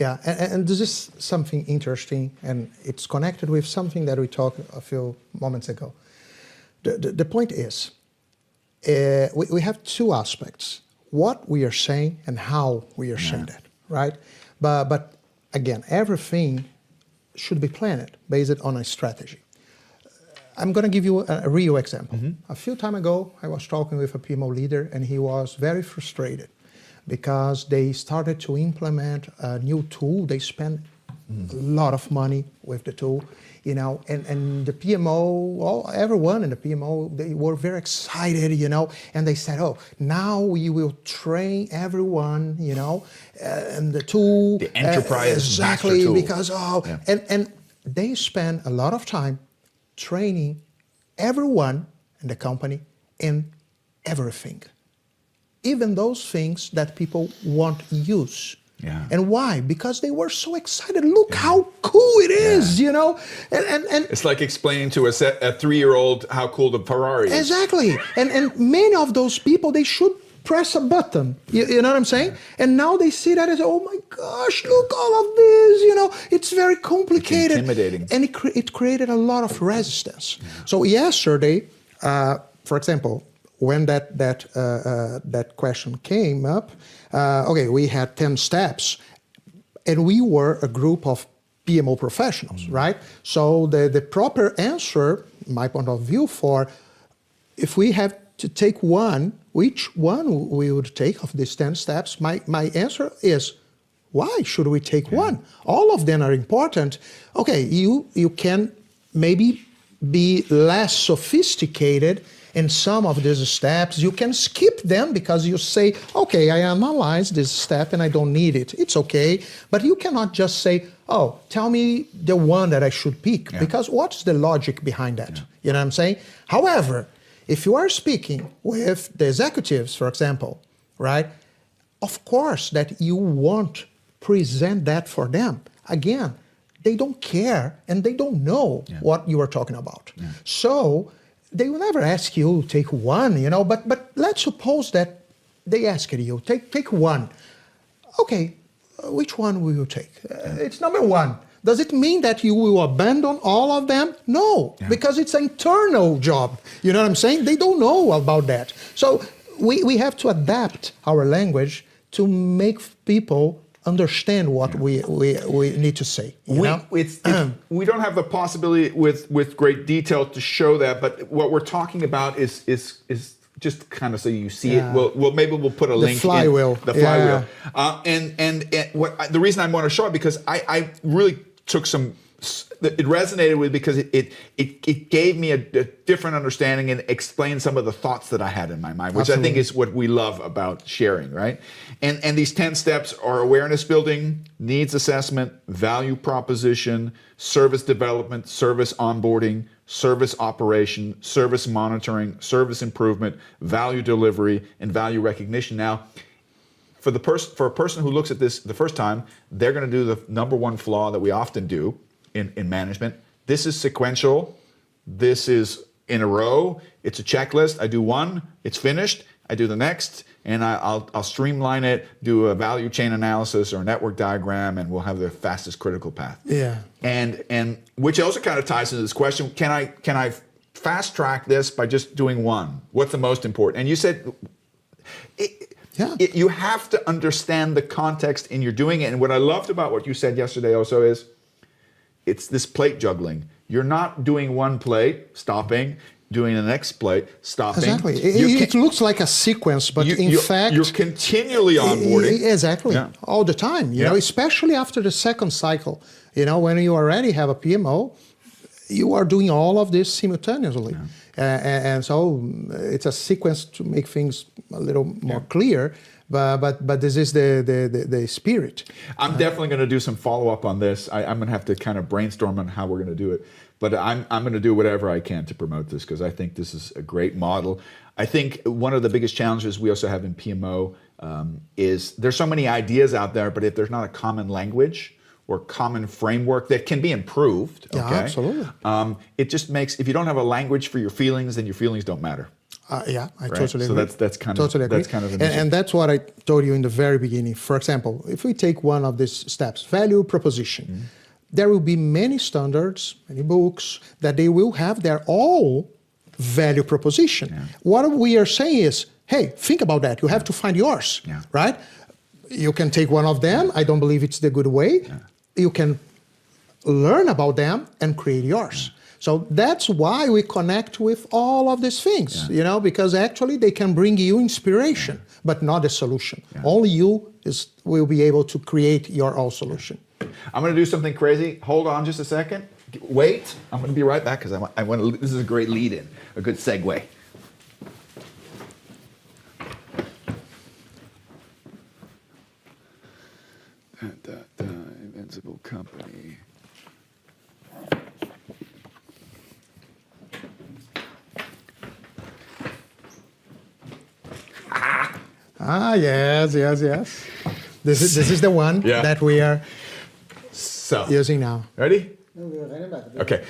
Yeah, and this is something interesting, and it's connected with something that we talked a few moments ago. The point is, we have two aspects: what we are saying and how we are saying that, right? But again, everything should be planned based on a strategy. I'm going to give you a real example. A few time ago, I was talking with a PMO leader, and he was very frustrated because they started to implement a new tool. They spent a lot of money with the tool, you know, and the PMO, everyone in the PMO, they were very excited, you know, and they said, oh, now we will train everyone, you know, and the tool. The enterprise exactly, tool. because, and they spend a lot of time training everyone in the company in everything. Even those things that people won't use. Yeah. And why? Because they were so excited. Look how cool it is, you know? And it's like explaining to a 3-year-old how cool the Ferrari is. Exactly. And many of those people, they should press a button. You know what I'm saying? And now they see that as, oh my gosh, look all of this, you know? It's very complicated. It's intimidating. And it created a lot of resistance. So yesterday, for example, when that question came up, okay, we had 10 steps, and we were a group of PMO professionals, right? So the proper answer, my point of view, for if we have to take one, which one we would take of these 10 steps, my answer is, why should we take one? All of them are important. Okay, you can maybe be less sophisticated in some of these steps. You can skip them because you say, okay, I analyzed this step and I don't need it. It's okay. But you cannot just say, oh, tell me the one that I should pick, because what's the logic behind that? You know what I'm saying? However, if you are speaking with the executives, for example, right, of course that you won't present that for them. Again, they don't care and they don't know what you are talking about. So they will never ask you to take one, you know, but let's suppose that they ask you, take one. Okay, which one will you take? It's number one. Does it mean that you will abandon all of them? No, because it's an internal job. You know what I'm saying? They don't know about that. So we have to adapt our language to make people understand what we need to say. You know? We don't have the possibility with great detail to show that, but what we're talking about is just kind of so you see it. Maybe we'll put a link. The flywheel. The flywheel. And what the reason I want to show it, because I really took some. It resonated with, because it gave me a different understanding and explained some of the thoughts that I had in my mind, which I think is what we love about sharing, right? And these 10 steps are awareness building, needs assessment, value proposition, service development, service onboarding, service operation, service monitoring, service improvement, value delivery, and value recognition. Now, for a person who looks at this the first time, they're going to do the number one flaw that we often do in management. This is sequential. This is in a row. It's a checklist. I do one, it's finished. I do the next, and I'll streamline it, do a value chain analysis or a network diagram, and we'll have the fastest critical path. Yeah. And which also kind of ties into this question: Can I fast track this by just doing one? What's the most important? And you said you have to understand the context in you're doing it. And what I loved about what you said yesterday also is, it's this plate juggling. You're not doing one plate, stopping, doing the next plate, stopping. Exactly. It looks like a sequence, but in fact, you're continually onboarding. Exactly. All the time, you know, especially after the second cycle. You know, when you already have a PMO, you are doing all of this simultaneously. And so it's a sequence to make things a little more clear. But this is the spirit. I'm definitely going to do some follow-up on this. I'm going to have to kind of brainstorm on how we're going to do it. But I'm going to do whatever I can to promote this, because I think this is a great model. I think one of the biggest challenges we also have in PMO is there's so many ideas out there, but if there's not a common language or common framework that can be improved, absolutely. It just makes, if you don't have a language for your feelings, then your feelings don't matter. Yeah, I Right? totally So agree. that's kind Totally of agree. that's kind of And that's what I told you in the very beginning. For example, if we take one of these steps, value proposition, there will be many standards, many books that they will have their own value proposition. Yeah. What we are saying is, hey, think about that. You have to find yours, Yeah. right? You can take one of them. I don't believe it's the good way. You can learn about them and create yours. So that's why we connect with all of these things, because actually they can bring you inspiration, but not a solution. Only you will be able to create your own solution. I'm going to do something crazy. Hold on just a second. Wait. I'm going to be right back because I want to. This is a great lead-in, a good segue. Invincible company. Yes. This is the one that we are So using now. ready? Okay.